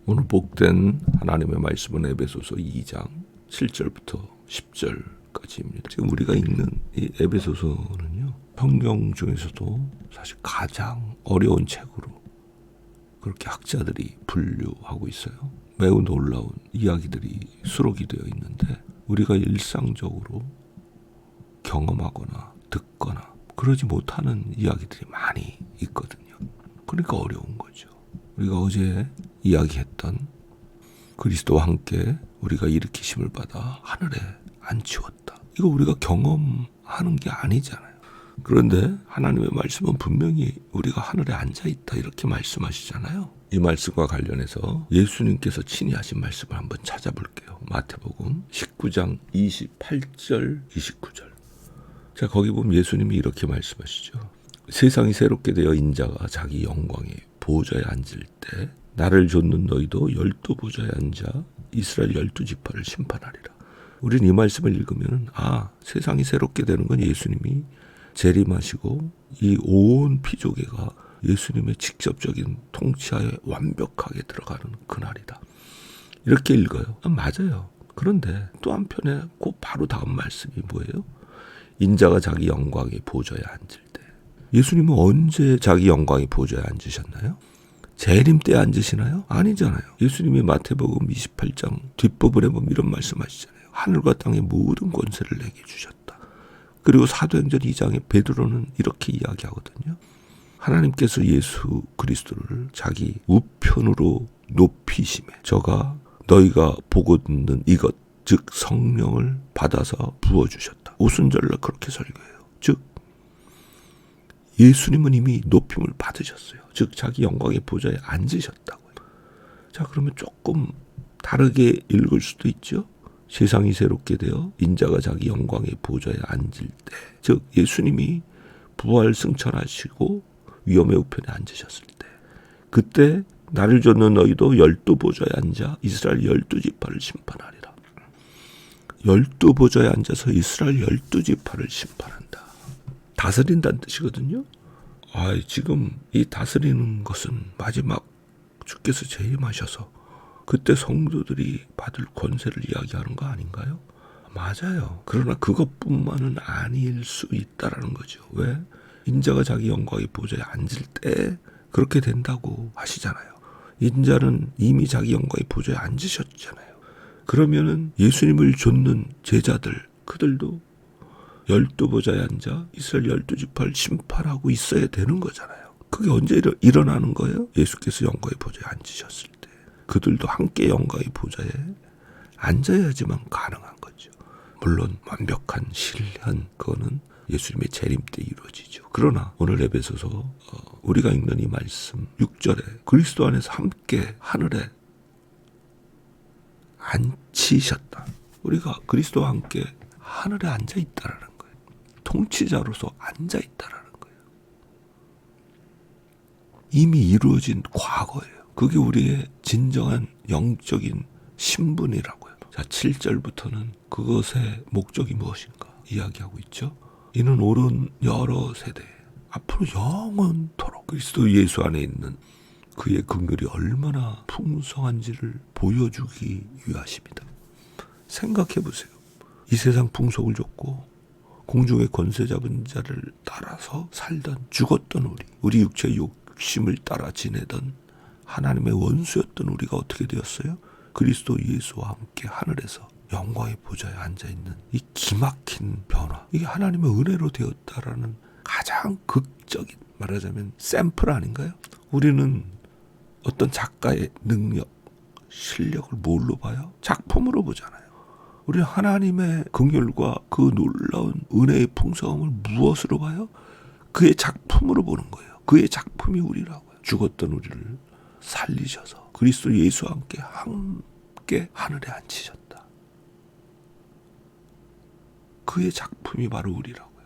오늘 복된 하나님의 말씀은 에베소서 2장 7절부터 10절까지입니다. 지금 우리가 읽는 이 에베소서는요, 성경 중에서도 사실 가장 어려운 책으로 그렇게 학자들이 분류하고 있어요. 매우 놀라운 이야기들이 수록이 되어 있는데 우리가 일상적으로 경험하거나 듣거나 그러지 못하는 이야기들이 많이 있거든요. 그러니까 어려운 거죠. 우리가 어제 이야기했던 그리스도와 함께 우리가 일으키심을 받아 하늘에 앉히었다. 이거 우리가 경험하는 게 아니잖아요. 그런데 하나님의 말씀은 분명히 우리가 하늘에 앉아있다 이렇게 말씀하시잖아요. 이 말씀과 관련해서 예수님께서 친히 하신 말씀을 한번 찾아볼게요. 마태복음 19장 28절 29절. 자, 거기 보면 예수님이 이렇게 말씀하시죠. 세상이 새롭게 되어 인자가 자기 영광의 보좌에 앉을 때 나를 좇는 너희도 12보좌에 앉아 이스라엘 12지파를 심판하리라. 우리는 이 말씀을 읽으면 세상이 새롭게 되는 건 예수님이 재림하시고 이 온 피조계가 예수님의 직접적인 통치하에 완벽하게 들어가는 그날이다. 이렇게 읽어요. 맞아요. 그런데 또 한편에 그 바로 다음 말씀이 뭐예요? 인자가 자기 영광의 보좌에 앉을 때. 예수님은 언제 자기 영광의 보좌에 앉으셨나요? 재림 때 앉으시나요? 아니잖아요. 예수님이 마태복음 28장 뒷부분에 보면 이런 말씀하시잖아요. 하늘과 땅의 모든 권세를 내게 주셨다. 그리고 사도행전 2장에 베드로는 이렇게 이야기하거든요. 하나님께서 예수 그리스도를 자기 우편으로 높이심에 저가 너희가 보고 듣는 이것 즉 성령을 받아서 부어주셨다. 오순절날 그렇게 설교해요. 즉 예수님은 이미 높임을 받으셨어요. 즉 자기 영광의 보좌에 앉으셨다고요. 자, 그러면 조금 다르게 읽을 수도 있죠. 세상이 새롭게 되어 인자가 자기 영광의 보좌에 앉을 때, 즉 예수님이 부활 승천하시고 위엄의 우편에 앉으셨을 때, 그때 나를 좇는 너희도 12보좌에 앉아 이스라엘 12지파를 심판하리라. 12보좌에 앉아서 이스라엘 12지파를 심판한다. 다스린다는 뜻이거든요. 지금 이 다스리는 것은 마지막 주께서 재림하셔서 그때 성도들이 받을 권세를 이야기하는 거 아닌가요? 맞아요. 그러나 그것뿐만은 아닐 수 있다라는 거죠. 왜? 인자가 자기 영광의 보좌에 앉을 때 그렇게 된다고 하시잖아요. 인자는 이미 자기 영광의 보좌에 앉으셨잖아요. 그러면은 예수님을 좇는 제자들, 그들도 12보좌에 앉아 이스라엘 12지파를 심판하고 있어야 되는 거잖아요. 그게 언제 일어나는 거예요? 예수께서 영광의 보좌에 앉으셨을 때. 그들도 함께 영광의 보좌에 앉아야지만 가능한 거죠. 물론 완벽한 실현, 그거는 예수님의 재림 때 이루어지죠. 그러나 오늘 에베소서 우리가 읽는 이 말씀 6절에 그리스도 안에서 함께 하늘에 앉히셨다. 우리가 그리스도와 함께 하늘에 앉아있다라는 거예요. 통치자로서 앉아있다라는 거예요. 이미 이루어진 과거예요. 그게 우리의 진정한 영적인 신분이라고요. 자, 7절부터는 그것의 목적이 무엇인가 이야기하고 있죠. 이는 오른 여러 세대 앞으로 영원토록 그리스도 예수 안에 있는 그의 긍휼이 얼마나 풍성한지를 보여주기 위하십니다. 생각해 보세요. 이 세상 풍속을 줬고 공중의 권세 잡은 자를 따라서 살던 죽었던 우리 육체의 욕심을 따라 지내던 하나님의 원수였던 우리가 어떻게 되었어요? 그리스도 예수와 함께 하늘에서 영광의 보좌에 앉아있는 이 기막힌 변화, 이게 하나님의 은혜로 되었다라는 가장 극적인, 말하자면 샘플 아닌가요? 우리는 어떤 작가의 능력, 실력을 뭘로 봐요? 작품으로 보잖아요. 우리 하나님의 긍휼과 그 놀라운 은혜의 풍성함을 무엇으로 봐요? 그의 작품으로 보는 거예요. 그의 작품이 우리라고요. 죽었던 우리를 살리셔서 그리스도 예수와 함께 하늘에 앉히셨다. 그의 작품이 바로 우리라고요.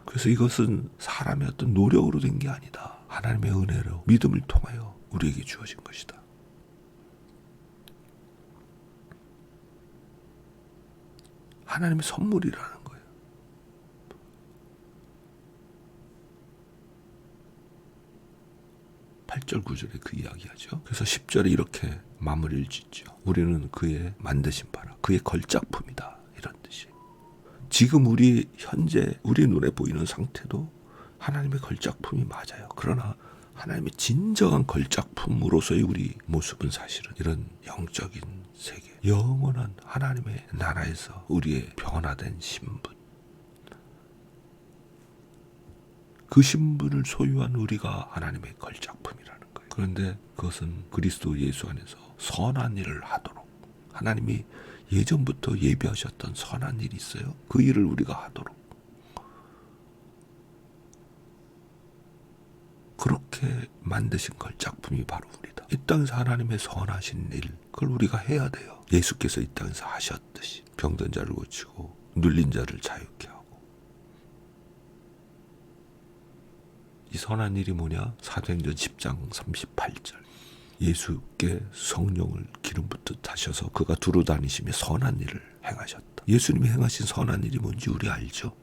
그래서 이것은 사람의 어떤 노력으로 된 게 아니다. 하나님의 은혜로 믿음을 통하여 우리에게 주어진 것이다. 하나님의 선물이라는 거예요. 8절 9절에 그 이야기하죠. 그래서 10절에 이렇게 마무리를 짓죠. 우리는 그의 만드신 바라, 그의 걸작품이다, 이런 뜻이. 지금 우리 현재 우리 눈에 보이는 상태도 하나님의 걸작품이 맞아요. 그러나 하나님의 진정한 걸작품으로서의 우리 모습은 사실은 이런 영적인 세계, 영원한 하나님의 나라에서 우리의 변화된 신분, 그 신분을 소유한 우리가 하나님의 걸작품이라는 거예요. 그런데 그것은 그리스도 예수 안에서 선한 일을 하도록, 하나님이 예전부터 예비하셨던 선한 일이 있어요. 그 일을 우리가 하도록, 그렇게 만드신 걸작품이 바로 우리다. 이 땅에서 하나님의 선하신 일, 그걸 우리가 해야 돼요. 예수께서 이 땅에서 하셨듯이 병든 자를 고치고 눌린 자를 자유케 하고. 이 선한 일이 뭐냐? 사도행전 10장 38절. 예수께 성령을 기름 붓듯 하셔서 그가 두루 다니시며 선한 일을 행하셨다. 예수님이 행하신 선한 일이 뭔지 우리 알죠?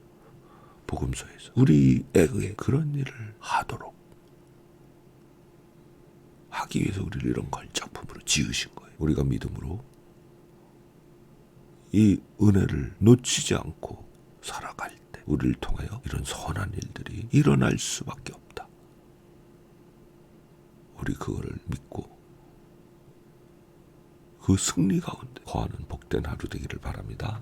복음서에서 우리에게 그런 일을 하도록 하기 위해서 우리를 이런 걸작품으로 지으신 거예요. 우리가 믿음으로 이 은혜를 놓치지 않고 살아갈 때 우리를 통하여 이런 선한 일들이 일어날 수밖에 없다. 우리 그거를 믿고 그 승리 가운데 거하는 복된 하루 되기를 바랍니다.